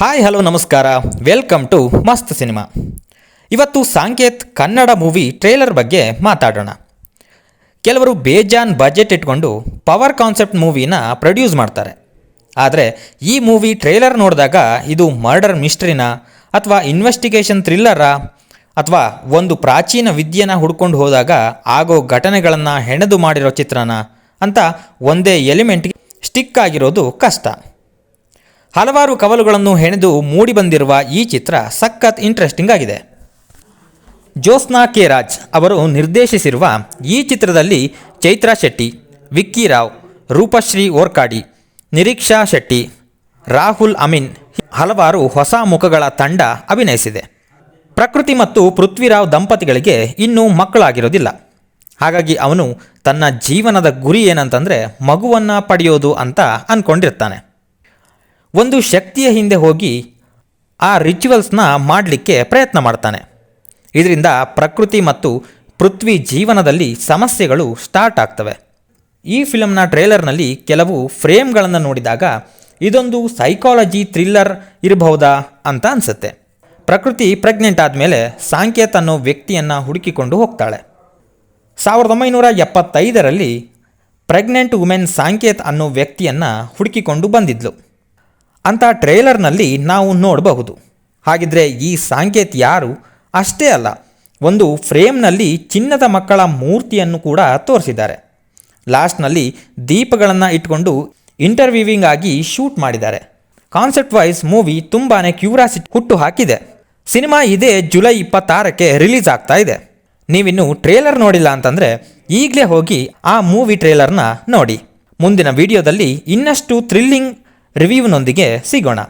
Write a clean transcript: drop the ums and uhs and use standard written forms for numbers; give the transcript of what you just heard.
Hi hello ನಮಸ್ಕಾರ, welcome to ಮಸ್ತ್ cinema. ಇವತ್ತು ಸಾಂಕೇತ್ ಕನ್ನಡ ಮೂವಿ ಟ್ರೇಲರ್ ಬಗ್ಗೆ ಮಾತಾಡೋಣ. ಕೆಲವರು ಬೇಜಾನ್ ಬಜೆಟ್ ಇಟ್ಕೊಂಡು ಪವರ್ ಕಾನ್ಸೆಪ್ಟ್ ಮೂವಿನ ಪ್ರೊಡ್ಯೂಸ್ ಮಾಡ್ತಾರೆ. ಆದರೆ ಈ ಮೂವಿ ಟ್ರೇಲರ್ ನೋಡಿದಾಗ ಇದು ಮರ್ಡರ್ ಮಿಸ್ಟ್ರಿನಾ ಅಥವಾ ಇನ್ವೆಸ್ಟಿಗೇಷನ್ ಥ್ರಿಲ್ಲರಾ ಅಥವಾ ಒಂದು ಪ್ರಾಚೀನ ವಿದ್ಯೆನ ಹುಡ್ಕೊಂಡು ಹೋದಾಗ ಆಗೋ ಘಟನೆಗಳನ್ನು ಹೆಣೆದು ಮಾಡಿರೋ ಚಿತ್ರನ ಅಂತ ಒಂದೇ ಎಲಿಮೆಂಟ್ಗೆ ಸ್ಟಿಕ್ ಆಗಿರೋದು ಕಷ್ಟ. ಹಲವಾರು ಕವಲುಗಳನ್ನು ಹೆಣೆದು ಮೂಡಿಬಂದಿರುವ ಈ ಚಿತ್ರ ಸಖತ್ ಇಂಟ್ರೆಸ್ಟಿಂಗ್ ಆಗಿದೆ. ಜ್ಯೋತ್ಸ್ನಾ ಕೆ ರಾಜ್ ಅವರು ನಿರ್ದೇಶಿಸಿರುವ ಈ ಚಿತ್ರದಲ್ಲಿ ಚೈತ್ರಾ ಶೆಟ್ಟಿ, ವಿಕ್ಕಿ ರಾವ್, ರೂಪಶ್ರೀ ಓರ್ಕಾಡಿ, ನಿರೀಕ್ಷಾ ಶೆಟ್ಟಿ, ರಾಹುಲ್ ಅಮೀನ್ ಹಲವಾರು ಹೊಸ ಮುಖಗಳ ತಂಡ ಅಭಿನಯಿಸಿದೆ. ಪ್ರಕೃತಿ ಮತ್ತು ಪೃಥ್ವಿರಾವ್ ದಂಪತಿಗಳಿಗೆ ಇನ್ನೂ ಮಕ್ಕಳಾಗಿರೋದಿಲ್ಲ. ಹಾಗಾಗಿ ಅವನು ತನ್ನ ಜೀವನದ ಗುರಿ ಏನಂತಂದರೆ ಮಗುವನ್ನು ಪಡೆಯೋದು ಅಂತ ಅಂದ್ಕೊಂಡಿರ್ತಾನೆ. ಒಂದು ಶಕ್ತಿಯ ಹಿಂದೆ ಹೋಗಿ ಆ ರಿಚುವಲ್ಸ್ನ ಮಾಡಲಿಕ್ಕೆ ಪ್ರಯತ್ನ ಮಾಡ್ತಾನೆ. ಇದರಿಂದ ಪ್ರಕೃತಿ ಮತ್ತು ಪೃಥ್ವಿ ಜೀವನದಲ್ಲಿ ಸಮಸ್ಯೆಗಳು ಸ್ಟಾರ್ಟ್ ಆಗ್ತವೆ. ಈ ಫಿಲಮ್ನ ಟ್ರೇಲರ್ನಲ್ಲಿ ಕೆಲವು ಫ್ರೇಮ್ಗಳನ್ನು ನೋಡಿದಾಗ ಇದೊಂದು ಸೈಕಾಲಜಿ ಥ್ರಿಲ್ಲರ್ ಇರಬಹುದಾ ಅಂತ ಅನಿಸುತ್ತೆ. ಪ್ರಕೃತಿ ಪ್ರೆಗ್ನೆಂಟ್ ಆದಮೇಲೆ ಸಾಂಕೇತ್ ಅನ್ನೋ ವ್ಯಕ್ತಿಯನ್ನು ಹುಡುಕಿಕೊಂಡು ಹೋಗ್ತಾಳೆ. 1975ರಲ್ಲಿ ಪ್ರೆಗ್ನೆಂಟ್ ವುಮೆನ್ ಸಾಂಕೇತ್ ಅನ್ನೋ ವ್ಯಕ್ತಿಯನ್ನು ಹುಡುಕಿಕೊಂಡು ಬಂದಿದ್ಲು ಅಂತ ಟ್ರೇಲರ್ನಲ್ಲಿ ನಾವು ನೋಡಬಹುದು. ಹಾಗಿದ್ರೆ ಈ ಸಾಂಕೇತ್ ಯಾರು? ಅಷ್ಟೇ ಅಲ್ಲ, ಒಂದು ಫ್ರೇಮ್ನಲ್ಲಿ ಚಿನ್ನದ ಮಕ್ಕಳ ಮೂರ್ತಿಯನ್ನು ಕೂಡ ತೋರಿಸಿದ್ದಾರೆ. ಲಾಸ್ಟ್ನಲ್ಲಿ ದೀಪಗಳನ್ನು ಇಟ್ಕೊಂಡು ಇಂಟರ್ವ್ಯೂವಿಂಗ್ ಆಗಿ ಶೂಟ್ ಮಾಡಿದ್ದಾರೆ. ಕಾನ್ಸೆಪ್ಟ್ ವೈಸ್ ಮೂವಿ ತುಂಬಾ ಕ್ಯೂರಿಯಾಸಿಟಿ ಹುಟ್ಟು ಹಾಕಿದೆ. ಸಿನಿಮಾ ಇದೇ ಜುಲೈ 26ಕ್ಕೆ ರಿಲೀಸ್ ಆಗ್ತಾ ಇದೆ. ನೀವಿನ್ನೂ ಟ್ರೇಲರ್ ನೋಡಿಲ್ಲ ಅಂತಂದರೆ ಈಗಲೇ ಹೋಗಿ ಆ ಮೂವಿ ಟ್ರೇಲರ್ನ ನೋಡಿ. ಮುಂದಿನ ವಿಡಿಯೋದಲ್ಲಿ ಇನ್ನಷ್ಟು ಥ್ರಿಲ್ಲಿಂಗ್ ರಿವ್ಯೂನೊಂದಿಗೆ ಸಿಗೋಣ.